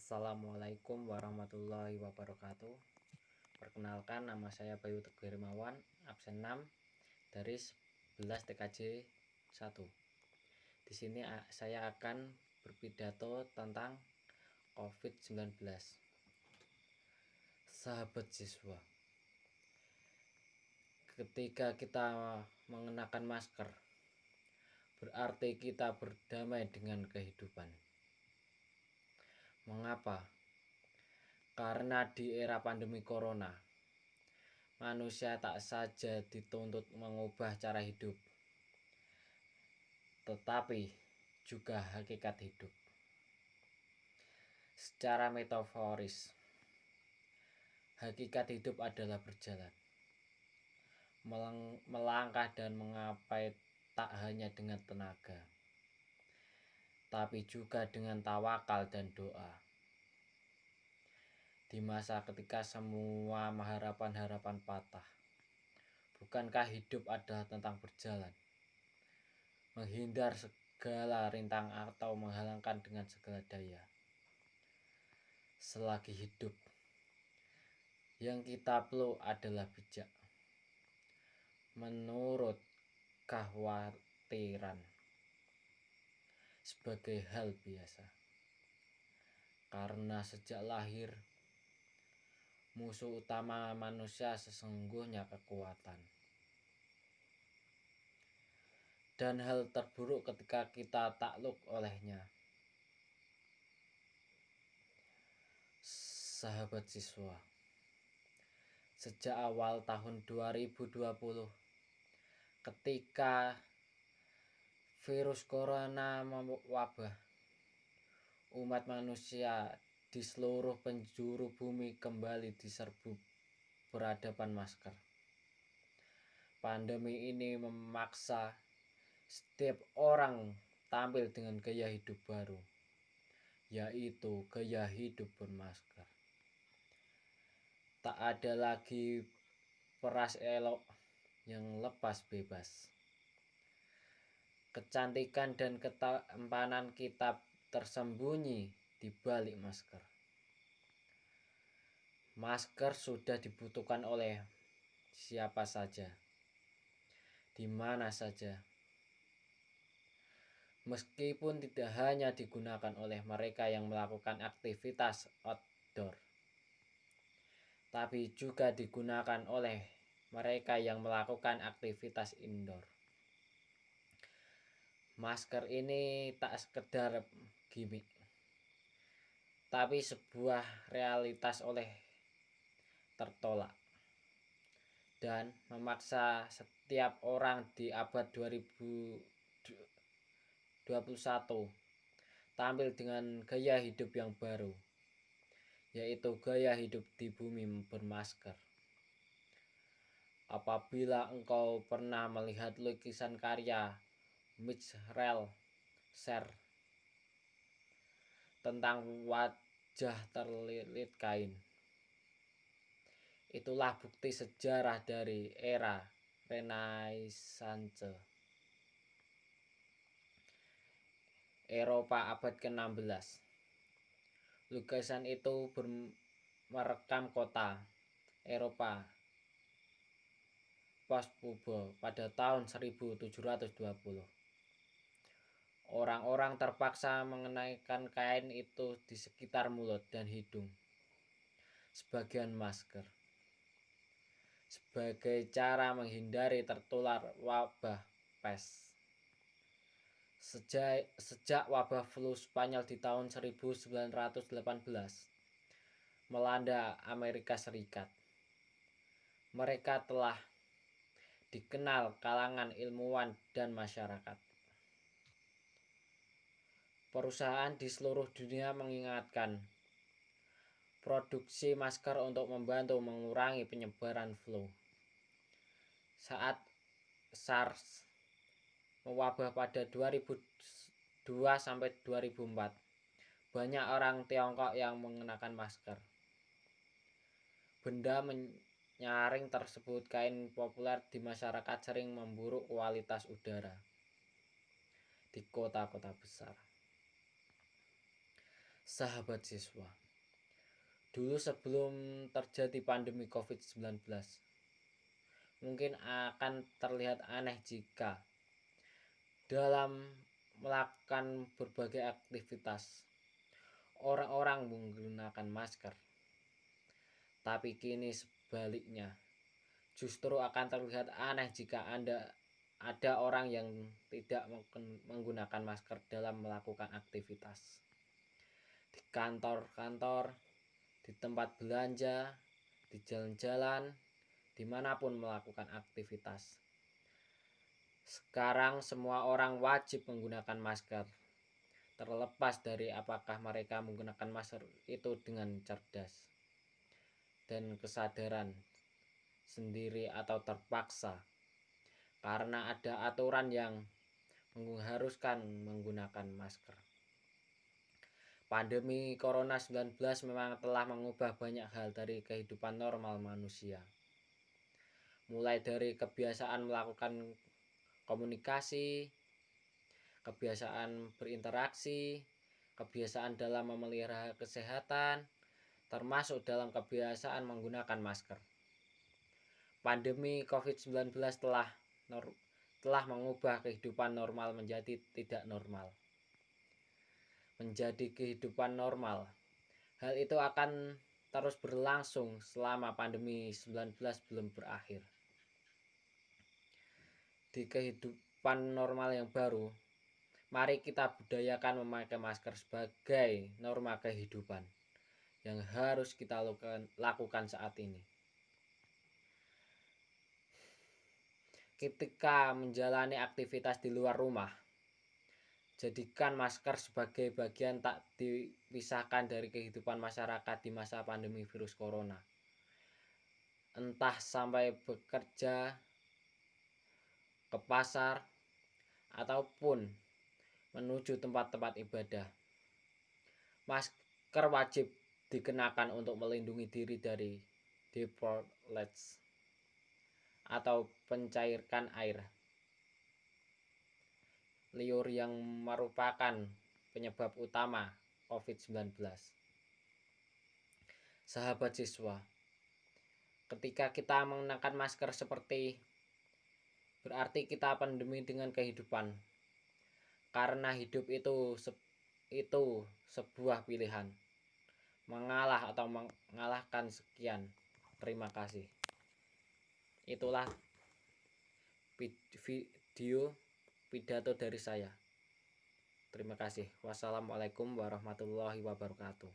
Assalamualaikum warahmatullahi wabarakatuh. Perkenalkan, nama saya Bayu Teguh Hermawan, absen 6 dari 11 TKJ 1. Di sini saya akan berpidato tentang COVID-19. Sahabat siswa, ketika kita mengenakan masker, berarti kita berdamai dengan kehidupan. Mengapa? Karena di era pandemi corona, manusia tak saja dituntut mengubah cara hidup, tetapi juga hakikat hidup. Secara metaforis, hakikat hidup adalah berjalan, melangkah dan mengapai tak hanya dengan tenaga, tapi juga dengan tawakal dan doa. Di masa ketika semua harapan-harapan patah, bukankah hidup adalah tentang berjalan, menghindar segala rintang atau menghalangkan dengan segala daya? Selagi hidup, yang kita perlu adalah bijak, menurut kekhawatiran sebagai hal biasa. Karena sejak lahir, musuh utama manusia sesungguhnya kekuatan. Dan hal terburuk ketika kita takluk olehnya. Sahabat siswa, sejak awal tahun 2020, ketika virus corona mewabah, umat manusia di seluruh penjuru bumi kembali diserbu peradaban masker. Pandemi ini memaksa setiap orang tampil dengan gaya hidup baru, yaitu gaya hidup bermasker. Tak ada lagi peras elok yang lepas bebas. Kecantikan dan ketampanan kita tersembunyi di balik masker. Masker sudah dibutuhkan oleh siapa saja, di mana saja. Meskipun tidak hanya digunakan oleh mereka yang melakukan aktivitas outdoor, tapi juga digunakan oleh mereka yang melakukan aktivitas indoor. Masker ini tak sekedar gimmick, tapi sebuah realitas oleh tertolak dan memaksa setiap orang di abad 2021 tampil dengan gaya hidup yang baru, yaitu gaya hidup di bumi bermasker. Apabila engkau pernah melihat lukisan karya Michael Serre tentang wajah terlilit kain, itulah bukti sejarah dari era Renaissance Eropa abad ke-16. Lukisan itu merekam kota Eropa post-purba pada tahun 1720. Orang-orang terpaksa mengenakan kain itu di sekitar mulut dan hidung, sebagian masker, sebagai cara menghindari tertular wabah pes. Sejak wabah flu Spanyol di tahun 1918 melanda Amerika Serikat, mereka telah dikenal kalangan ilmuwan dan masyarakat. Perusahaan di seluruh dunia mengingatkan produksi masker untuk membantu mengurangi penyebaran flu. Saat SARS mewabah pada 2002-2004, banyak orang Tiongkok yang mengenakan masker. Benda menyaring tersebut kain populer di masyarakat sering memburuk kualitas udara di kota-kota besar. Sahabat siswa, dulu sebelum terjadi pandemi COVID-19, mungkin akan terlihat aneh jika dalam melakukan berbagai aktivitas orang-orang menggunakan masker. Tapi kini sebaliknya, justru akan terlihat aneh jika ada orang yang tidak menggunakan masker dalam melakukan aktivitas. Di kantor-kantor, di tempat belanja, di jalan-jalan, dimanapun melakukan aktivitas. Sekarang semua orang wajib menggunakan masker, terlepas dari apakah mereka menggunakan masker itu dengan cerdas dan kesadaran sendiri atau terpaksa, karena ada aturan yang mengharuskan menggunakan masker. Pandemi Corona 19 memang telah mengubah banyak hal dari kehidupan normal manusia. Mulai dari kebiasaan melakukan komunikasi, kebiasaan berinteraksi, kebiasaan dalam memelihara kesehatan, termasuk dalam kebiasaan menggunakan masker. Pandemi COVID-19 telah mengubah kehidupan normal menjadi tidak normal. Menjadi kehidupan normal. Hal itu akan terus berlangsung selama pandemi 19 belum berakhir. Di kehidupan normal yang baru, mari kita budayakan memakai masker sebagai norma kehidupan yang harus kita lakukan saat ini. Ketika menjalani aktivitas di luar rumah, jadikan masker sebagai bagian tak dipisahkan dari kehidupan masyarakat di masa pandemi virus corona. Entah sampai bekerja, ke pasar, ataupun menuju tempat-tempat ibadah. Masker wajib dikenakan untuk melindungi diri dari droplets atau pencairkan air liur yang merupakan penyebab utama COVID-19. Sahabat siswa, ketika kita mengenakan masker berarti kita pandemi dengan kehidupan, karena hidup itu sebuah pilihan, mengalah atau mengalahkan sekian. Terima kasih. Itulah video pidato dari saya. Terima kasih. Wassalamualaikum warahmatullahi wabarakatuh.